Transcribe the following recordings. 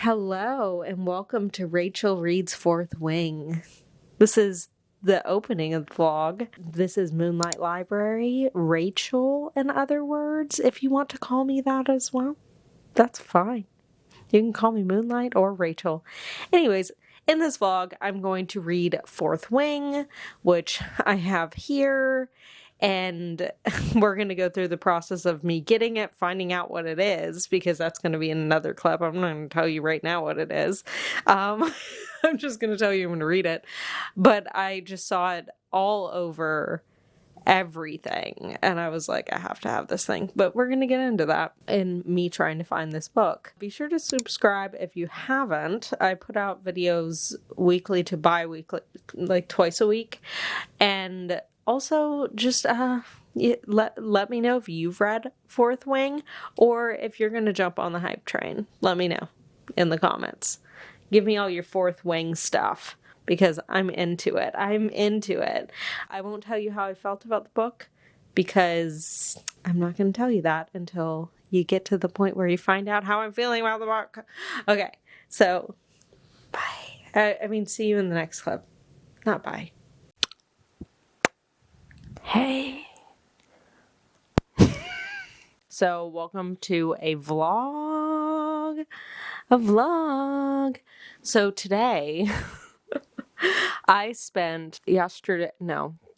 Hello, and welcome to Rachel Reads Fourth Wing. This is the opening of the vlog. This is Moonlight Library, Rachel, in other words. If you want to call me that as well, that's fine. You can call me Moonlight or Rachel. Anyways, in this vlog, I'm going to read Fourth Wing, which I have here. And we're going to go through the process of me getting it, finding out what it is, because that's going to be in another clip. I'm not going to tell you right now what it is. I'm just going to tell you I'm going to read it. But I just saw it all over everything. And I was like, I have to have this thing. But we're going to get into that and me trying to find this book. Be sure to subscribe if you haven't. I put out videos weekly to bi-weekly, like twice a week. And also, just let me know if you've read Fourth Wing or if you're going to jump on the hype train. Let me know in the comments. Give me all your Fourth Wing stuff because I'm into it. I'm into it. I won't tell you how I felt about the book because I'm not going to tell you that until you get to the point where you find out how I'm feeling about the book. Okay, so bye. See you in the next clip. Not bye. Hey. So, welcome to a vlog. So today, I spent the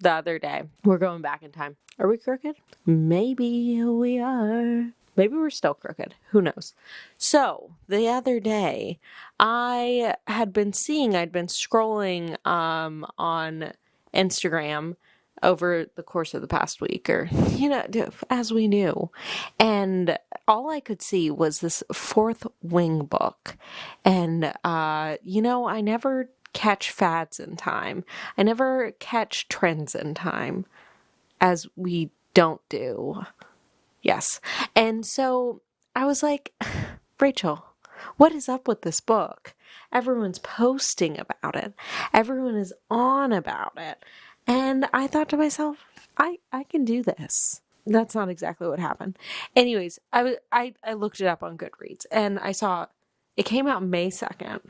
other day. We're going back in time. Are we crooked? Maybe we are. Maybe we're still crooked. Who knows? So, the other day, I'd been scrolling on Instagram over the course of the past week, or, as we knew. And all I could see was this Fourth Wing book. And, I never catch fads in time. I never catch trends in time, as we don't do. Yes. And so I was like, Rachel, what is up with this book? Everyone's posting about it. Everyone is on about it. And I thought to myself, I can do this. That's not exactly what happened. Anyways, I looked it up on Goodreads and I saw it came out May 2nd.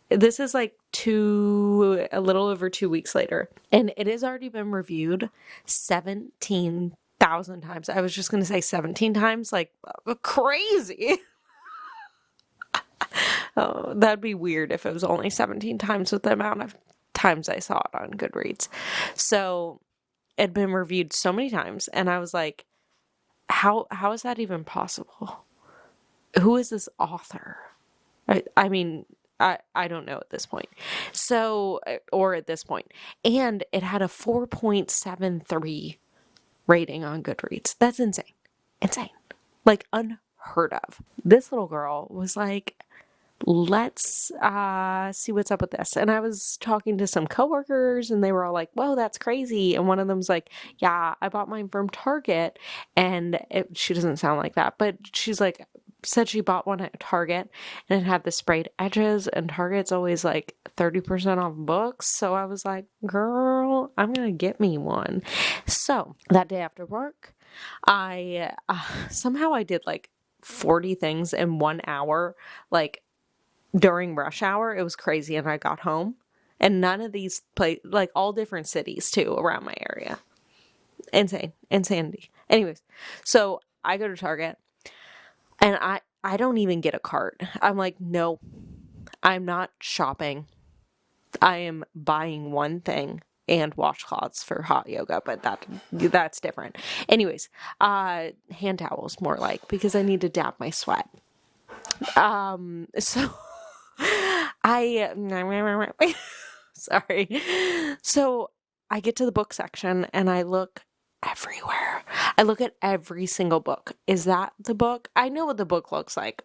This is like a little over 2 weeks later. And it has already been reviewed 17,000 times. I was just going to say 17 times, like crazy. Oh, that'd be weird if it was only 17 times with the amount of times I saw it on Goodreads. So it'd been reviewed so many times and I was like, how is that even possible? Who is this author? I don't know at this point. And it had a 4.73 rating on Goodreads. That's insane. Like unheard of. This little girl was like, let's see what's up with this. And I was talking to some coworkers and they were all like, whoa, that's crazy. And one of them's like, yeah, I bought mine from Target. And she doesn't sound like that, but she's like, said she bought one at Target and it had the sprayed edges, and Target's always like 30% off books. So I was like, girl, I'm going to get me one. So that day after work, I somehow I did like 40 things in 1 hour, like during rush hour. It was crazy. And I got home and none of these like all different cities too around my area. Insanity. Anyways, so I go to Target and I don't even get a cart. I'm like, no, I'm not shopping. I am buying one thing and washcloths for hot yoga, but that's different. Anyways, hand towels more like, because I need to dab my sweat. So sorry. So I get to the book section and I look everywhere. I look at every single book. Is that the book? I know what the book looks like.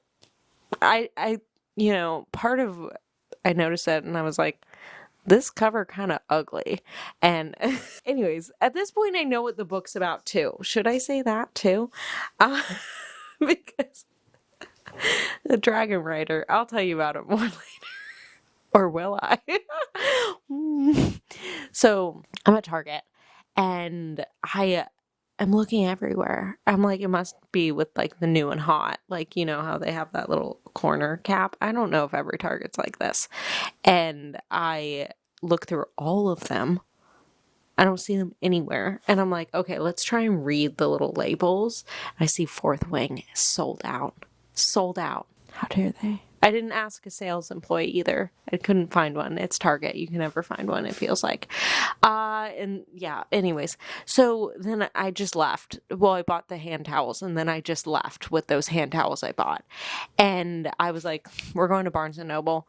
I noticed it and I was like, this cover kind of ugly. And anyways, at this point, I know what the book's about too. Should I say that too? Because the Dragon Rider, I'll tell you about it more later. Or will I? So I'm at Target and I I'm looking everywhere. I'm like, it must be with like the new and hot. Like, you know how they have that little corner cap? I don't know if every Target's like this. And I look through all of them. I don't see them anywhere. And I'm like, okay, let's try and read the little labels. I see Fourth Wing sold out. Sold out. How dare they? I didn't ask a sales employee either. I couldn't find one. It's Target. You can never find one, it feels like. And yeah, anyways. So then I just left. Well, I bought the hand towels and then I just left with those hand towels I bought. And I was like, we're going to Barnes & Noble.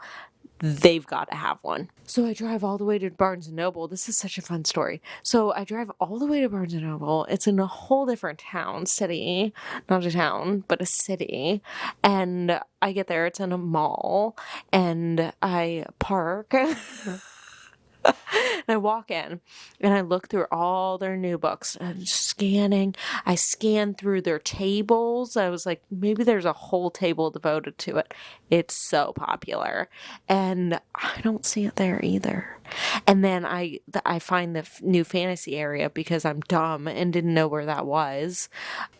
They've got to have one. So I drive all the way to Barnes & Noble. This is such a fun story. So I drive all the way to Barnes & Noble. It's in a whole different city. Not a town, but a city. And I get there. It's in a mall. And I park. And I walk in and I look through all their new books and scanning. I scanned through their tables. I was like, maybe there's a whole table devoted to it. It's so popular. And I don't see it there either. And then I find the new fantasy area because I'm dumb and didn't know where that was.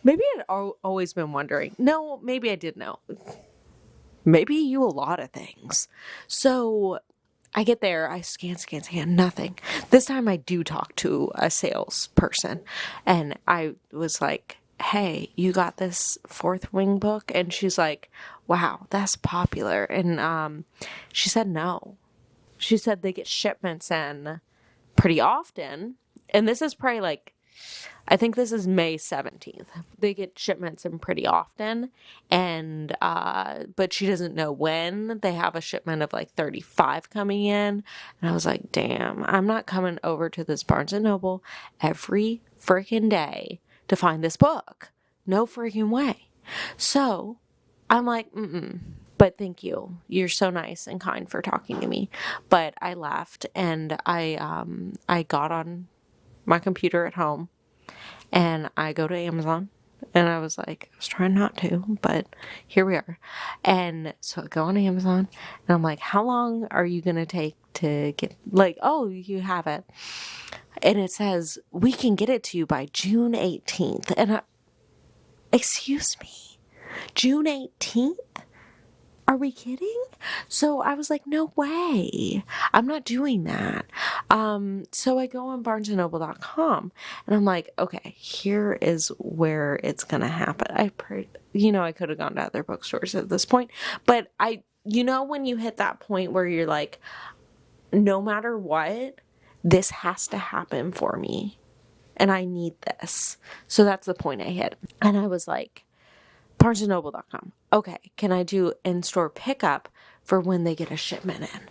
Maybe I'd always been wondering. No, maybe I did know. Maybe you a lot of things. So I get there, I scan, nothing. This time I do talk to a salesperson and I was like, hey, you got this Fourth Wing book? And she's like, wow, that's popular. And she said no. She said they get shipments in pretty often. And this is probably like, I think this is May 17th. They get shipments in pretty often. And, but she doesn't know when. They have a shipment of like 35 coming in. And I was like, damn, I'm not coming over to this Barnes & Noble every freaking day to find this book. No freaking way. So I'm like, but thank you. You're so nice and kind for talking to me. But I left and I got on my computer at home. And I go to Amazon and I was trying not to, but here we are. And so I go on Amazon and I'm like, how long are you going to take to get, like, oh, you have it. And it says, we can get it to you by June 18th. And excuse me, June 18th? Are we kidding? So I was like, no way. I'm not doing that. So I go on barnesandnoble.com and I'm like, okay, here is where it's going to happen. I could have gone to other bookstores at this point, but when you hit that point where you're like, no matter what, this has to happen for me and I need this. So that's the point I hit. And I was like, barnesandnoble.com. Okay, can I do in-store pickup for when they get a shipment in?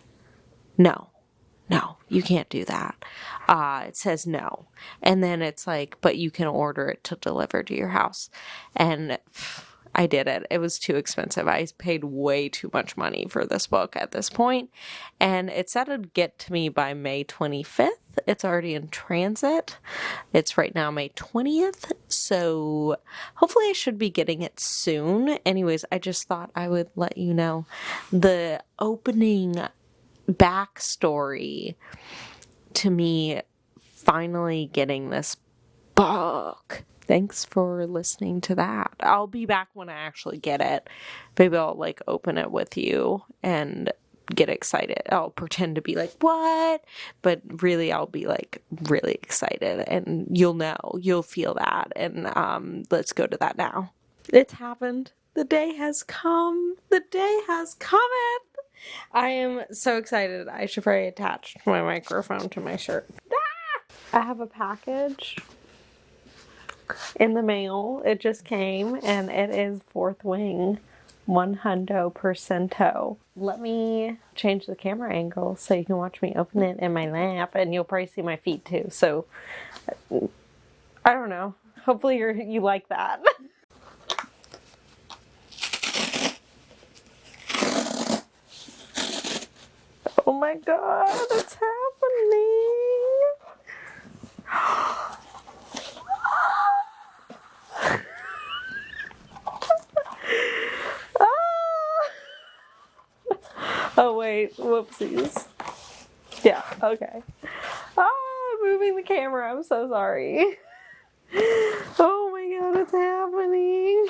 No, you can't do that. It says no. And then it's like, but you can order it to deliver to your house. And I did it. It was too expensive. I paid way too much money for this book at this point. And it said it'd get to me by May 25th. It's already in transit. It's right now May 20th. So hopefully I should be getting it soon. Anyways, I just thought I would let you know the opening backstory to me finally getting this book. Thanks for listening to that. I'll be back when I actually get it. Maybe I'll open it with you and get excited. I'll pretend to be like, what? But really I'll be really excited and you'll feel that. And let's go to that now. It's happened. The day has come. The day has come. I am so excited. I should probably attach my microphone to my shirt. I have a package in the mail. It just came and it is Fourth Wing 100%. Let me change the camera angle so you can watch me open it in my lap and you'll probably see my feet too. So I don't know. Hopefully you like that. Oh my god, it's happening. Oh wait, whoopsies. Yeah, okay. Moving the camera, I'm so sorry. Oh my god, it's happening.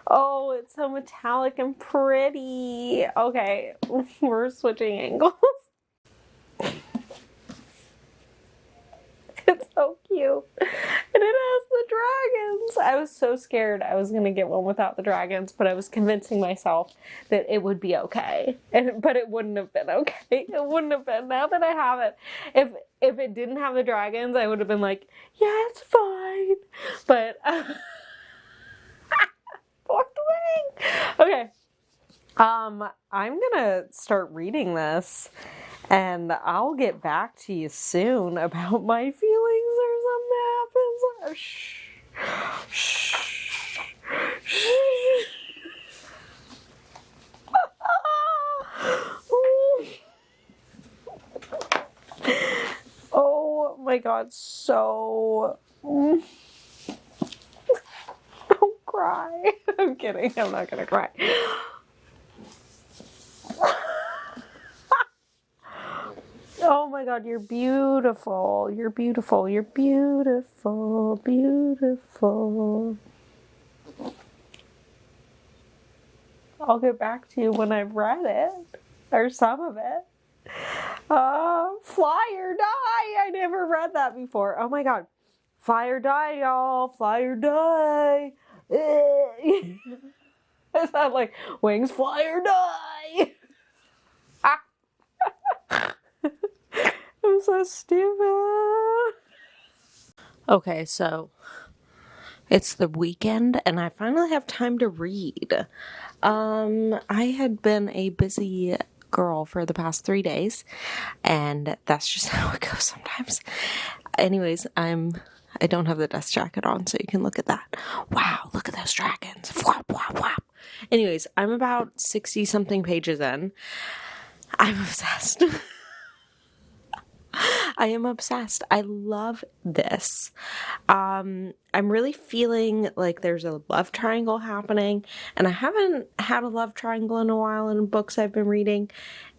Oh, it's so metallic and pretty. Okay, we're switching angles. It's so cute. And it has the dragons. I was so scared I was going to get one without the dragons, but I was convincing myself that it would be okay. But it wouldn't have been okay. It wouldn't have been. Now that I have it, if it didn't have the dragons, I would have been like, yeah, it's fine. But fourth wing. Okay. I'm gonna start reading this, and I'll get back to you soon about my feelings or something happens. Shh. Oh my god, so... Don't cry. I'm kidding, I'm not gonna cry. Oh my god, you're beautiful. You're beautiful. You're beautiful. Beautiful. I'll get back to you when I've read it. Or some of it. Fly or die. I never read that before. Oh my god. Fly or die, y'all. Fly or die. I sound like wings fly or die. I'm so stupid. Okay, so it's the weekend and I finally have time to read. I had been a busy girl for the past 3 days, and that's just how it goes sometimes. Anyways, I don't have the dust jacket on, so you can look at that. Wow, look at those dragons. Flop, flop, flop. Anyways, I'm about 60 something pages in. I'm obsessed. I am obsessed. I love this. I'm really feeling like there's a love triangle happening, and I haven't had a love triangle in a while in books I've been reading,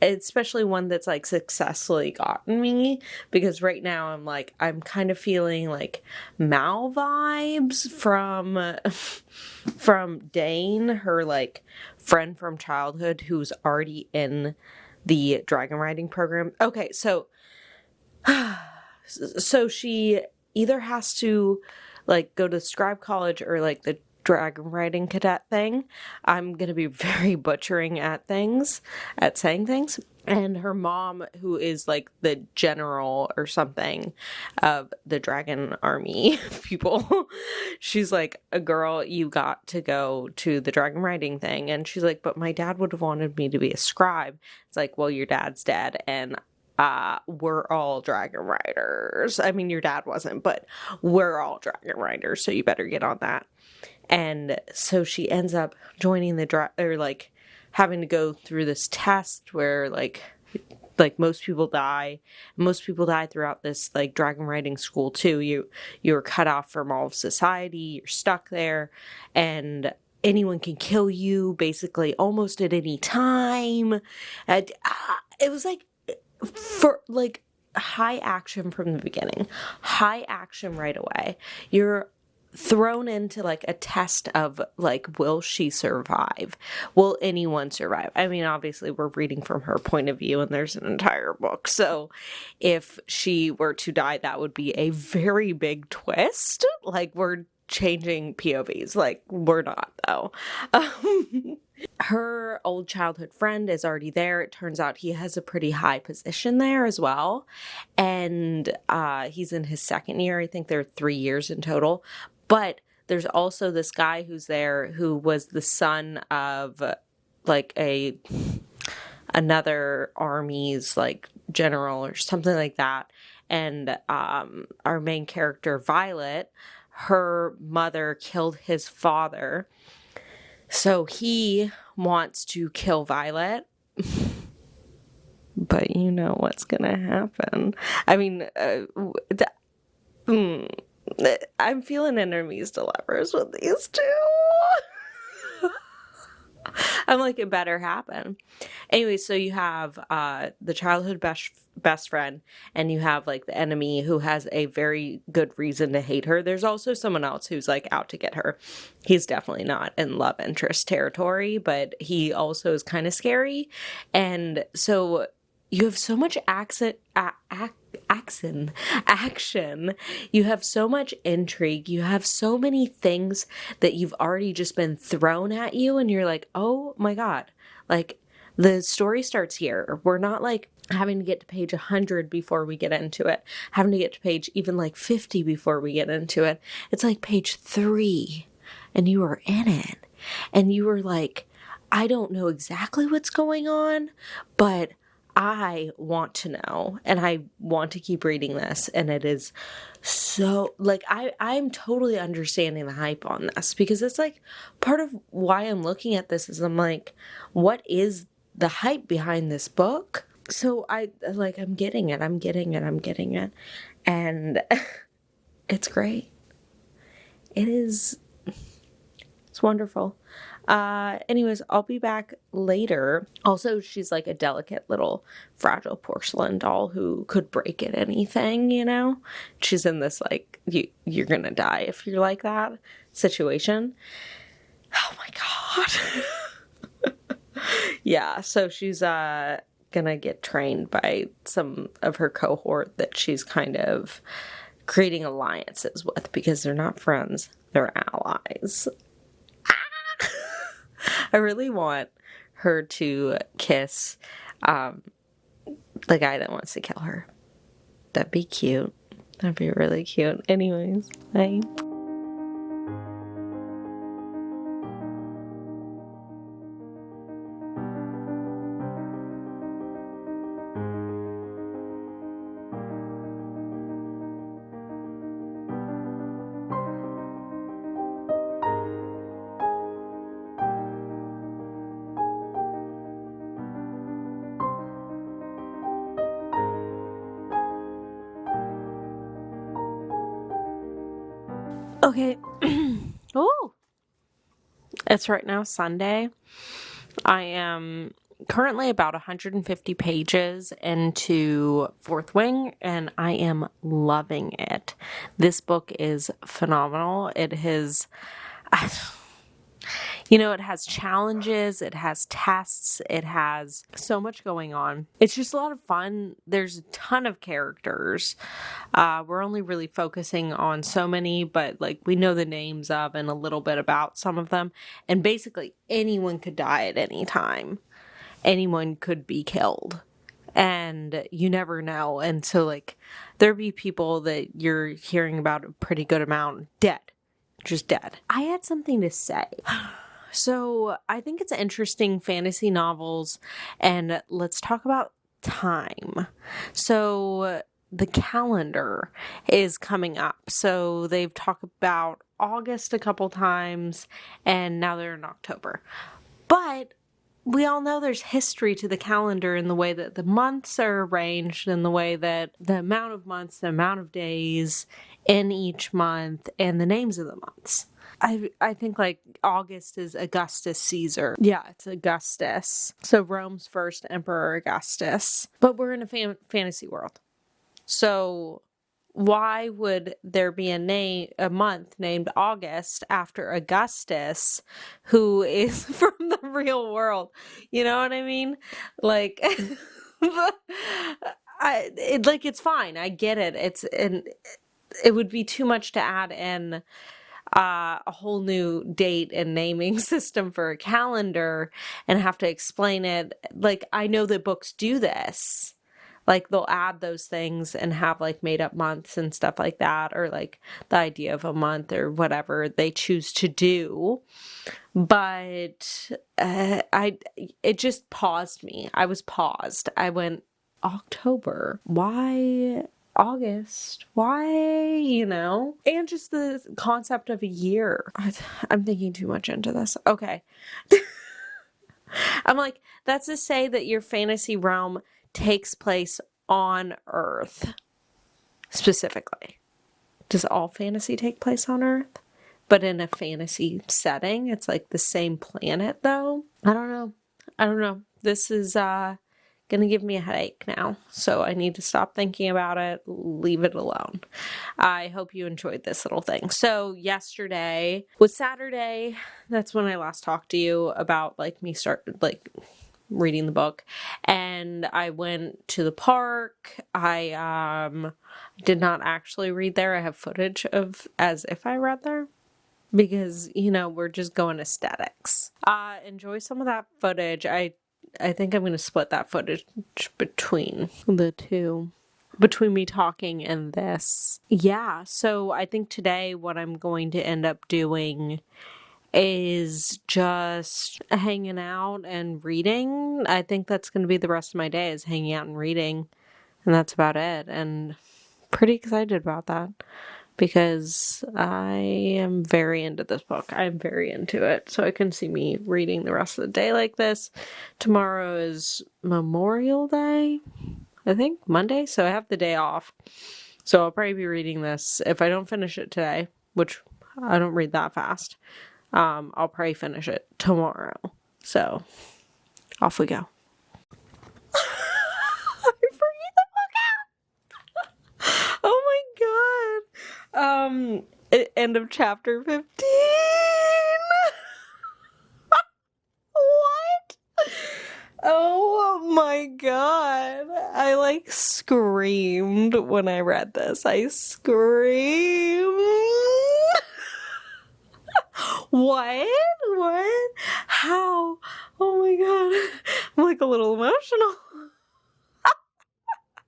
especially one that's like successfully gotten me, because right now I'm kind of feeling like Mal vibes from Dane, her like friend from childhood who's already in the dragon riding program. Okay, so she either has to like go to scribe college or like the dragon riding cadet thing. I'm going to be very butchering at saying things. And her mom, who is like the general or something of the dragon army people, she's like, a girl, you got to go to the dragon riding thing. And she's like, but my dad would have wanted me to be a scribe. It's like, well, your dad's dead, and we're all dragon riders. I mean, your dad wasn't, but we're all dragon riders, so you better get on that. And so she ends up joining like having to go through this test where like most people die. Most people die throughout this like dragon riding school too. You're cut off from all of society. You're stuck there, and anyone can kill you basically almost at any time. And it was like, for like high action from the beginning, high action right away. You're thrown into like a test of like, will she survive? Will anyone survive? I mean, obviously we're reading from her point of view and there's an entire book. So if she were to die, that would be a very big twist. Like, we're changing POVs. Like, we're not though. Her old childhood friend is already there. It turns out he has a pretty high position there as well. And he's in his second year. I think there are 3 years in total. But there's also this guy who's there who was the son of like another army's like general or something like that. And our main character, Violet, her mother killed his father. So he wants to kill Violet, but you know what's gonna happen. I mean, I'm feeling enemies to lovers with these two. I'm like, it better happen. Anyway, so you have the childhood best friend, and you have like the enemy who has a very good reason to hate her. There's also someone else who's like out to get her. He's definitely not in love interest territory, but he also is kind of scary. And so you have so much action. You have so much intrigue. You have so many things that you've already just been thrown at you, and you're like, oh my God, like the story starts here. We're not like having to get to page 100 before we get into it, having to get to page even like 50 before we get into it. It's like page 3 and you are in it, and you were like, I don't know exactly what's going on, but I want to know, and I want to keep reading this. And it is so like, I'm totally understanding the hype on this, because it's like part of why I'm looking at this is I'm like, what is the hype behind this book? So I'm getting it. And it's great. It's wonderful. Anyways, I'll be back later. Also, she's like a delicate little fragile porcelain doll who could break at anything, you know? She's in this like, you're gonna die if you're like that situation. Oh my God. Yeah, so she's gonna get trained by some of her cohort that she's kind of creating alliances with, because they're not friends, they're allies. I really want her to kiss the guy that wants to kill her. That'd be cute. That'd be really cute. Anyways, bye. Okay. Oh, it's right now Sunday. I am currently about 150 pages into Fourth Wing, and I am loving it. This book is phenomenal. It has, it has challenges, it has tests, it has so much going on. It's just a lot of fun. There's a ton of characters. We're only really focusing on so many, but like we know the names of and a little bit about some of them. And basically anyone could die at any time. Anyone could be killed. And you never know. And so like there'd be people that you're hearing about a pretty good amount dead. Just dead. I had something to say. So I think it's interesting, fantasy novels, and let's talk about time. So the calendar is coming up. So they've talked about August a couple times, and now they're in October. But we all know there's history to the calendar in the way that the months are arranged, in the way that the amount of months, the amount of days in each month, and the names of the months. I think like August is Augustus Caesar. Yeah, it's Augustus. So Rome's first emperor, Augustus. But we're in a fantasy world. So why would there be a month named August after Augustus, who is from the real world? You know what I mean? Like, it's fine. I get it. It would be too much to add in a whole new date and naming system for a calendar and have to explain it. Like, I know that books do this. Like, they'll add those things and have like made up months and stuff like that, or like the idea of a month or whatever they choose to do. But it just paused me. I was paused. I went, October. Why August? Why, And just the concept of a year. I'm thinking too much into this. Okay. I'm like, that's to say that your fantasy realm takes place on Earth. Specifically. Does all fantasy take place on Earth? But in a fantasy setting, it's like the same planet, though? I don't know. I don't know. This is gonna give me a headache now, so I need to stop thinking about it, leave it alone. I hope you enjoyed this little thing. So yesterday was Saturday. That's when I last talked to you about me reading the book, and I went to the park. I did not actually read there. I have footage of as if I read there, because we're just going aesthetics. Enjoy some of that footage. I think I'm going to split that footage between the two, between me talking and this. Yeah, so I think today what I'm going to end up doing is just hanging out and reading. I think that's going to be the rest of my day, is hanging out and reading, and that's about it. And pretty excited about that, because I am very into this book. I'm very into it. So I can see me reading the rest of the day like this. Tomorrow is Memorial Day, I think, Monday. So I have the day off. So I'll probably be reading this. If I don't finish it today, which I don't read that fast, I'll probably finish it tomorrow. So off we go. Oh my god. End of chapter 15. What? Oh my god. I screamed when I read this. I screamed. What? What? How? Oh my god. I'm a little emotional.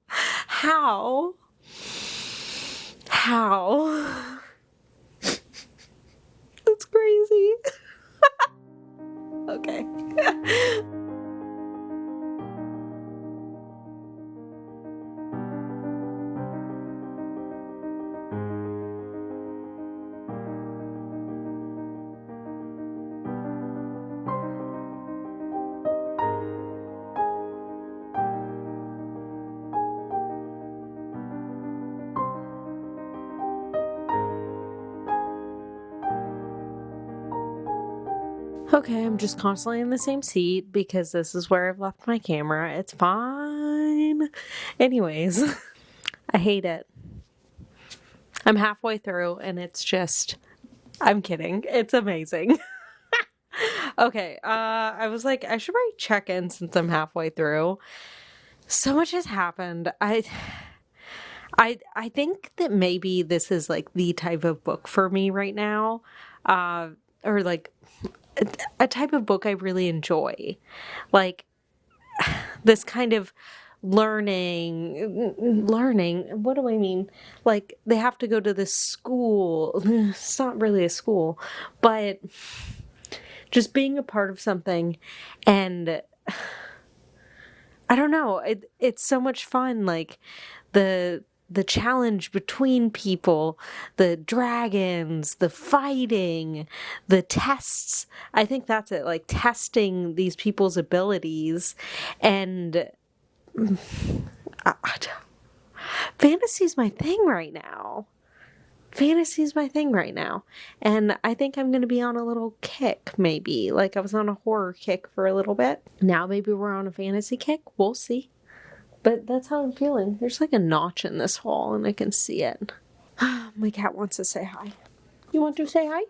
How? How? That's crazy. Okay. Okay, I'm just constantly in the same seat because this is where I've left my camera. It's fine. Anyways, I hate it. I'm halfway through and it's just, I'm kidding. It's amazing. Okay, I was like, I should probably check in since I'm halfway through. So much has happened. I think that maybe this is the type of book for me right now. Or a type of book I really enjoy. This kind of learning, what do I mean? They have to go to this school. It's not really a school, but just being a part of something, and I don't know, it's so much fun. The challenge between people, the dragons, the fighting, the tests. I think that's it. Testing these people's abilities, and fantasy's my thing right now. And I think I'm going to be on a little kick, maybe. I was on a horror kick for a little bit. Now maybe we're on a fantasy kick. We'll see. But that's how I'm feeling. There's a notch in this wall and I can see it. My cat wants to say hi. You want to say hi?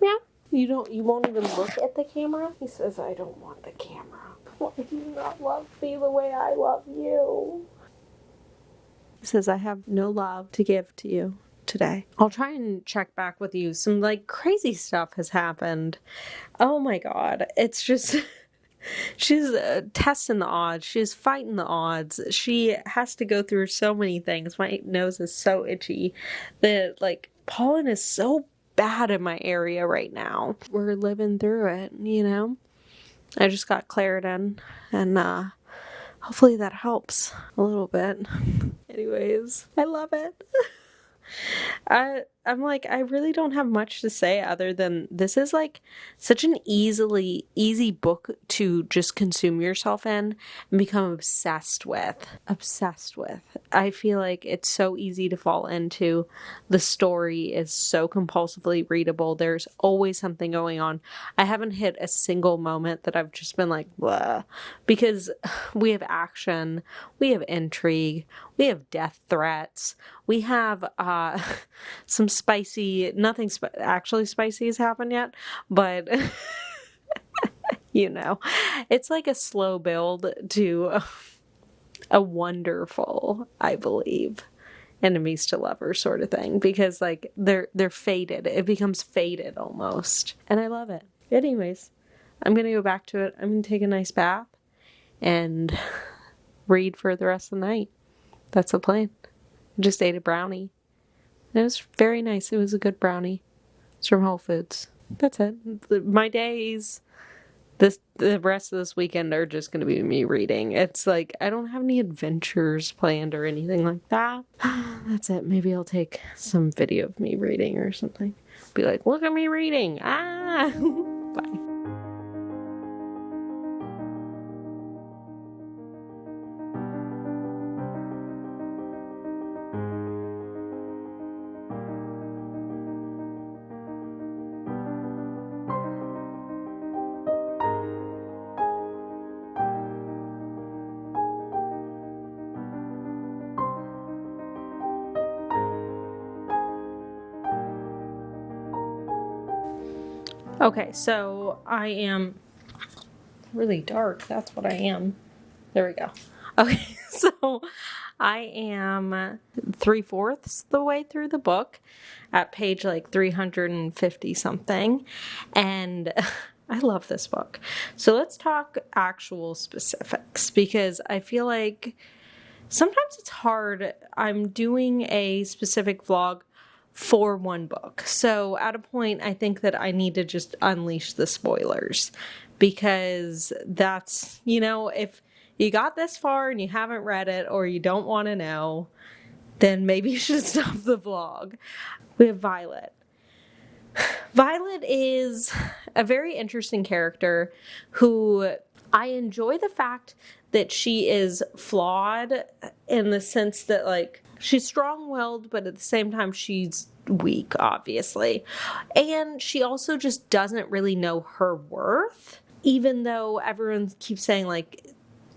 Yeah? You won't even look at the camera? He says, I don't want the camera. Why do you not love me the way I love you? He says, I have no love to give to you today. I'll try and check back with you. Some crazy stuff has happened. Oh my god. It's just... She's testing the odds. She's fighting the odds. She has to go through so many things. My nose is so itchy that pollen is so bad in my area right now. We're living through it, I just got Claritin, and hopefully that helps a little bit. Anyways, I love it. I I'm like, I really don't have much to say other than this is like such an easy book to just consume yourself in and become obsessed with. Obsessed with. I feel like it's so easy to fall into. The story is so compulsively readable. There's always something going on. I haven't hit a single moment that I've just been like, blah, because we have action, we have intrigue, we have death threats, we have some spicy, nothing actually spicy has happened yet, but it's like a slow build to a wonderful, I believe, enemies to lovers sort of thing, because like they're faded. It becomes faded almost, and I love it. Anyways, I'm gonna go back to it. I'm gonna take a nice bath and read for the rest of the night. That's the plan. Just ate a brownie. It was very nice. It was a good brownie. It's from Whole Foods. That's it. My days, the rest of this weekend are just going to be me reading. It's like, I don't have any adventures planned or anything like that. That's it. Maybe I'll take some video of me reading or something. Be like, look at me reading. Ah! Bye. Okay, so I am really dark. That's what I am. There we go. Okay, so I am 3/4 the way through the book at page like 350 something. And I love this book. So let's talk actual specifics, because I feel like sometimes it's hard. I'm doing a specific vlog for one book. So at a point, I think that I need to just unleash the spoilers, because that's, if you got this far and you haven't read it or you don't want to know, then maybe you should stop the vlog. We have Violet. Violet is a very interesting character who I enjoy the fact that she is flawed in the sense that, like, she's strong-willed, but at the same time she's weak, obviously. And she also just doesn't really know her worth, even though everyone keeps saying, like,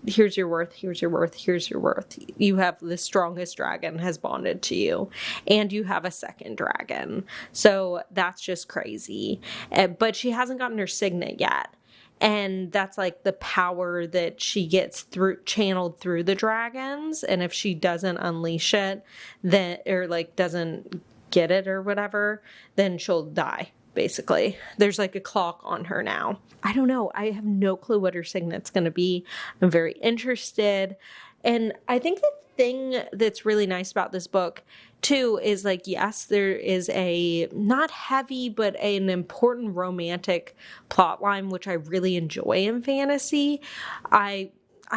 here's your worth, here's your worth, here's your worth. You have the strongest dragon has bonded to you, and you have a second dragon. So that's just crazy. But she hasn't gotten her signet yet. And that's like the power that she gets channeled through the dragons. And if she doesn't unleash it, then, or like doesn't get it or whatever, then she'll die. Basically, there's like a clock on her now. I don't know. I have no clue what her signet's going to be. I'm very interested. And I think the thing that's really nice about this book too is, like, yes, there is a not heavy, but an important romantic plot line, which I really enjoy in fantasy. I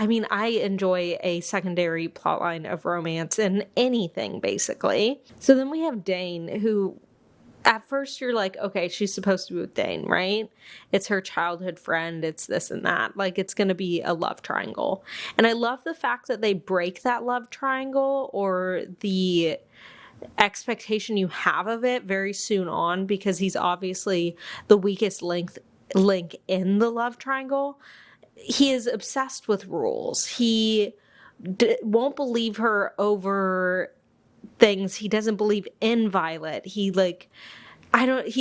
mean, I enjoy a secondary plot line of romance in anything, basically. So then we have Dane, who at first you're like, okay, she's supposed to be with Dane, right? It's her childhood friend. It's this and that. Like, it's going to be a love triangle. And I love the fact that they break that love triangle, or the expectation you have of it, very soon on, because he's obviously the weakest link in the love triangle. He is obsessed with rules. He won't believe her over things. He doesn't believe in Violet. He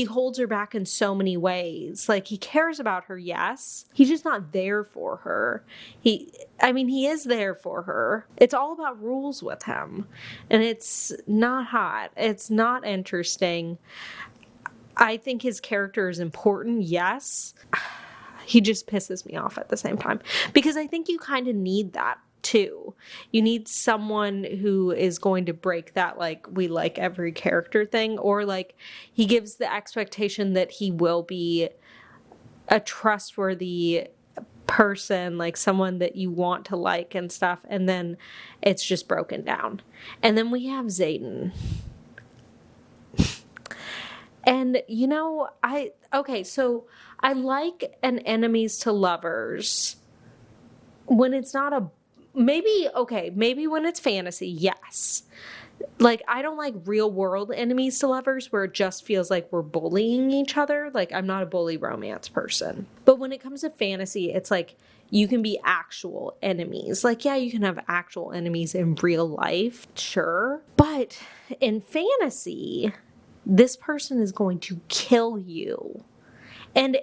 holds her back in so many ways. Like, he cares about her, yes. He's just not there for her. He is there for her. It's all about rules with him. And it's not hot. It's not interesting. I think his character is important, yes. He just pisses me off at the same time, because I think you kind of need that too. You need someone who is going to break that, like, we like every character thing, or like he gives the expectation that he will be a trustworthy person, like someone that you want to like and stuff, and then it's just broken down. And then we have Xaden. And so I like an enemies to lovers when it's not a, maybe when it's fantasy, yes. Like, I don't like real world enemies to lovers where it just feels like we're bullying each other. Like, I'm not a bully romance person. But when it comes to fantasy, it's like you can be actual enemies. Like, yeah, you can have actual enemies in real life, sure. But in fantasy, this person is going to kill you. And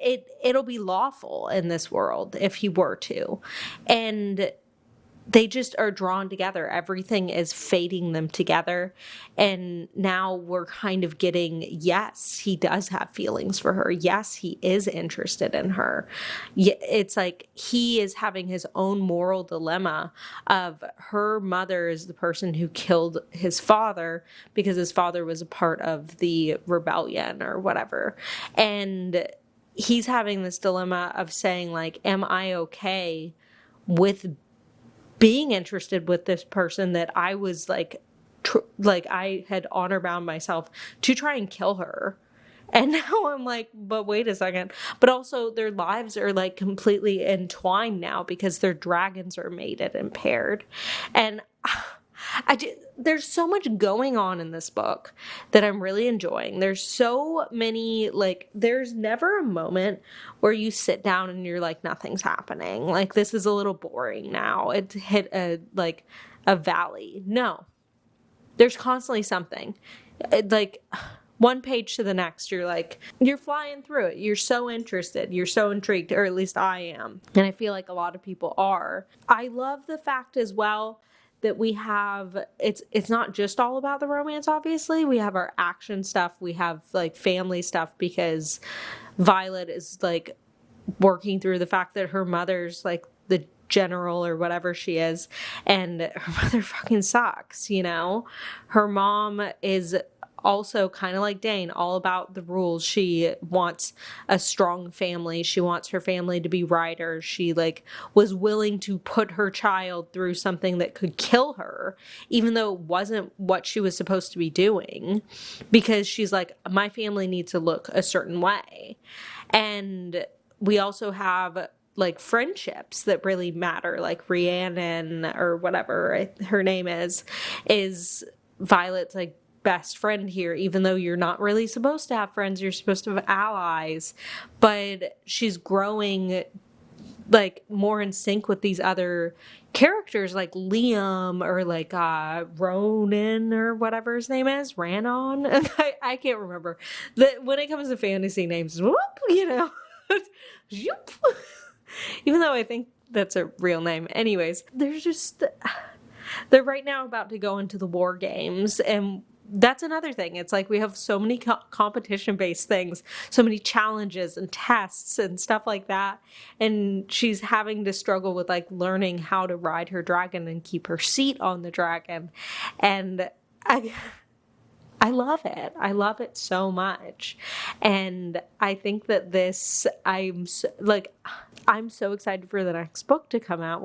it'll be lawful in this world if he were to. And they just are drawn together. Everything is fating them together. And now we're kind of getting, yes, he does have feelings for her. Yes, he is interested in her. It's like he is having his own moral dilemma of her mother is the person who killed his father because his father was a part of the rebellion or whatever. And he's having this dilemma of saying, like, am I okay with being interested with this person that I was like I had honor bound myself to try and kill her. And now I'm like, but wait a second. But also their lives are like completely entwined now because their dragons are mated and paired. And there's so much going on in this book that I'm really enjoying. There's so many, like, there's never a moment where you sit down and you're like, nothing's happening. Like, this is a little boring now. It hit a valley. No, there's constantly something. Like, one page to the next, you're like, you're flying through it. You're so interested. You're so intrigued, or at least I am. And I feel like a lot of people are. I love the fact as well that we have, it's not just all about the romance, obviously. We have our action stuff. We have like family stuff because Violet is like working through the fact that her mother's like the general or whatever she is, and her mother fucking sucks, you know? Her mom is also kind of like Dane, all about the rules. She wants a strong family. She wants her family to be writers. She like was willing to put her child through something that could kill her, even though it wasn't what she was supposed to be doing, because she's like, my family needs to look a certain way. And we also have like friendships that really matter, like Rhiannon or whatever her name is Violet's like best friend here, even though you're not really supposed to have friends, you're supposed to have allies. But she's growing like more in sync with these other characters like Liam or like Ronan or whatever his name is, Ranon. I can't remember. When it comes to fantasy names, whoop, you know. Even though I think that's a real name. Anyways, they're right now about to go into the war games, and that's another thing. It's like we have so many competition-based things, so many challenges and tests and stuff like that. And she's having to struggle with like learning how to ride her dragon and keep her seat on the dragon. And I love it. I love it so much. And I think that I'm so excited for the next book to come out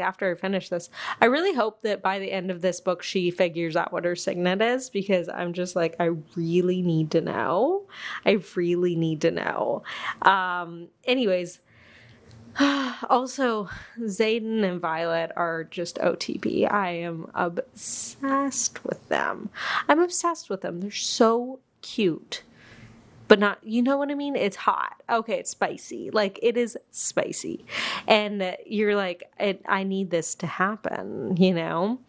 after I finish this. I really hope that by the end of this book, she figures out what her signet is, because I'm just like, I really need to know. I really need to know. Anyways, also, Xaden and Violet are just OTP. I am obsessed with them. They're so cute. But not, you know what I mean? It's hot. Okay, it's spicy. Like, it is spicy. And you're like, I need this to happen, you know?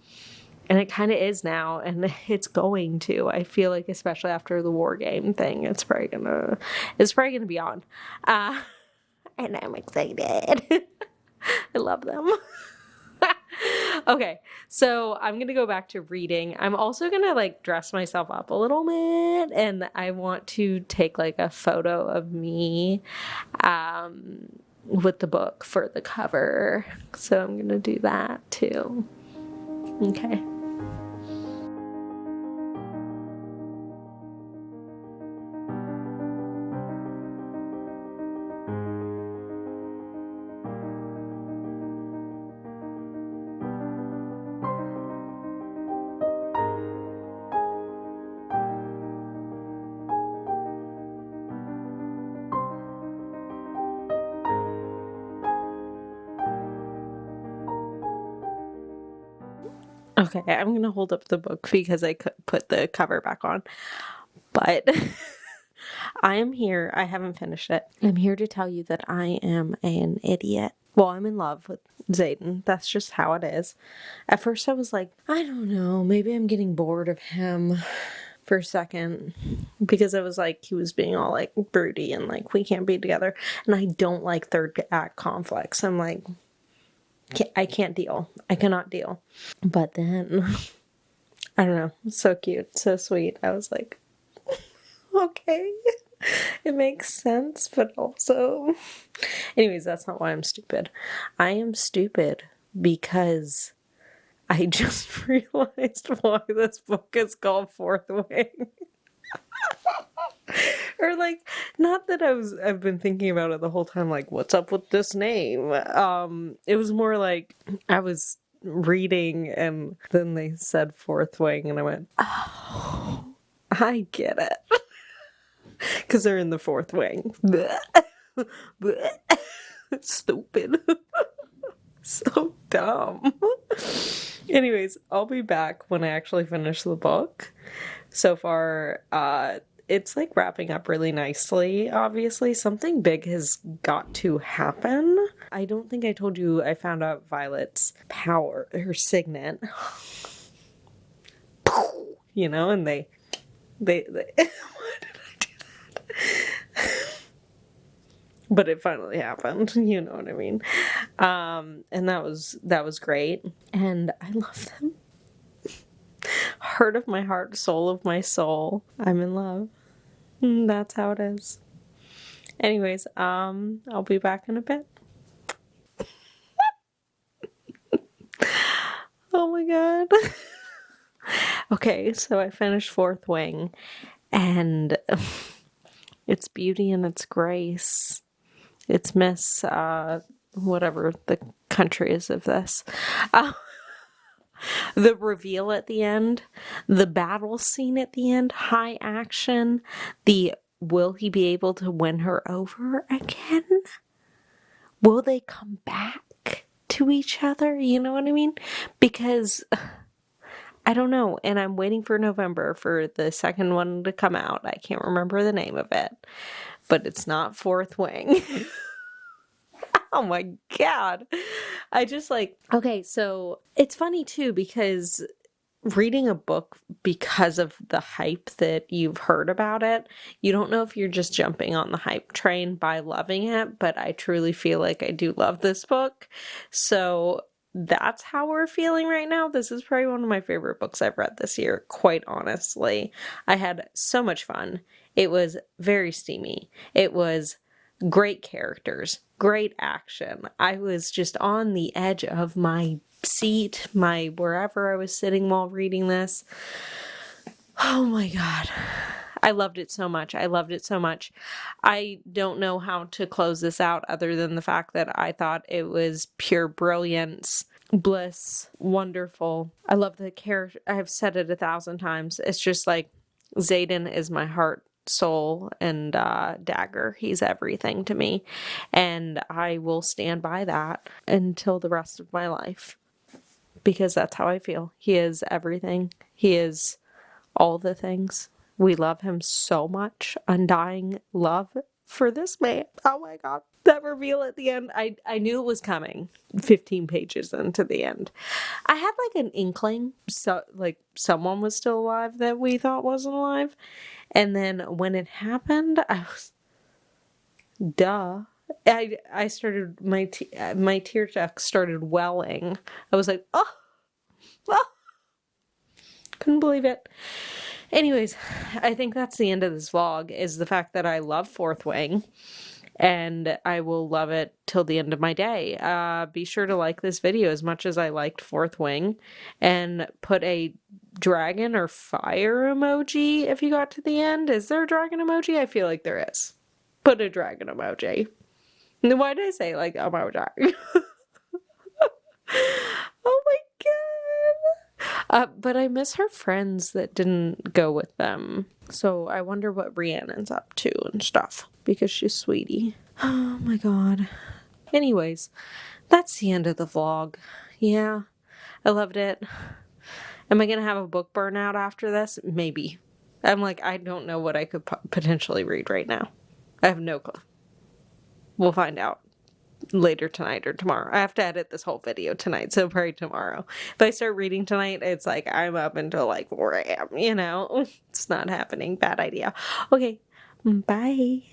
And it kind of is now, and it's going to. I feel like, especially after the war game thing, it's probably gonna be on. And I'm excited. I love them. Okay, so I'm going to go back to reading. I'm also going to like dress myself up a little bit, and I want to take like a photo of me with the book for the cover. So I'm going to do that too. Okay. Okay, I'm gonna hold up the book because I put the cover back on. But I am here. I haven't finished it. I'm here to tell you that I am an idiot. Well, I'm in love with Zayden. That's just how it is. At first I was like, I don't know, maybe I'm getting bored of him for a second, because I was like, he was being all like broody and like, we can't be together. And I don't like third act conflicts. I'm like, I can't deal. I cannot deal. But then, I don't know, so cute, so sweet. I was like, okay, it makes sense, but also, anyways, that's not why I'm stupid. I am stupid because I just realized why this book is called Fourth Wing. Or like, not that I've been thinking about it the whole time, like, what's up with this name? It was more like I was reading and then they said Fourth Wing and I went, oh, I get it. Because they're in the fourth wing. Stupid. So dumb. Anyways, I'll be back when I actually finish the book. So far, it's like wrapping up really nicely, obviously. Something big has got to happen. I don't think I told you I found out Violet's power, her signet. You know, and they why did I do that? But it finally happened, you know what I mean? And that was great. And I love them. Heart of my heart, soul of my soul. I'm in love. That's how it is. Anyways, I'll be back in a bit. Oh my god. Okay, so I finished Fourth Wing, and it's beauty and its grace. It's Miss, whatever the country is of this. The reveal at the end, the battle scene at the end, high action, will he be able to win her over again? Will they come back to each other? You know what I mean? Because I don't know, and I'm waiting for November for the second one to come out. I can't remember the name of it, but it's not Fourth Wing. Oh my god. I just like, okay, so it's funny too because reading a book because of the hype that you've heard about it, you don't know if you're just jumping on the hype train by loving it, but I truly feel like I do love this book. So that's how we're feeling right now. This is probably one of my favorite books I've read this year, quite honestly. I had so much fun. It was very steamy. It was great characters, great action. I was just on the edge of my seat, my wherever I was sitting while reading this. Oh my god. I loved it so much. I loved it so much. I don't know how to close this out other than the fact that I thought it was pure brilliance, bliss, wonderful. I love the character. I've said it 1,000 times. It's just like Xaden is my heart, soul, and dagger. He's everything to me, and I will stand by that until the rest of my life, because that's how I feel. He is everything. He is all the things. We love him so much. Undying love for this man. Oh my god. That reveal at the end, I knew it was coming 15 pages into the end. I had like an inkling, so like someone was still alive that we thought wasn't alive. And then when it happened, I was, duh. I started, my tear duct started welling. I was like, oh, couldn't believe it. Anyways, I think that's the end of this vlog, is the fact that I love Fourth Wing, and I will love it till the end of my day. Be sure to like this video as much as I liked Fourth Wing, and put a dragon or fire emoji if you got to the end. Is there a dragon emoji? I feel like there is. Put a dragon emoji. Why did I say like emoji? Oh my god. But I miss her friends that didn't go with them. So I wonder what Rhiannon's up to and stuff, because she's sweetie. Oh my god. Anyways, that's the end of the vlog. Yeah, I loved it. Am I going to have a book burnout after this? Maybe. I'm like, I don't know what I could potentially read right now. I have no clue. We'll find out later tonight or tomorrow. I have to edit this whole video tonight, so probably tomorrow. If I start reading tonight, it's like I'm up until like 4 a.m., you know? It's not happening. Bad idea. Okay, bye.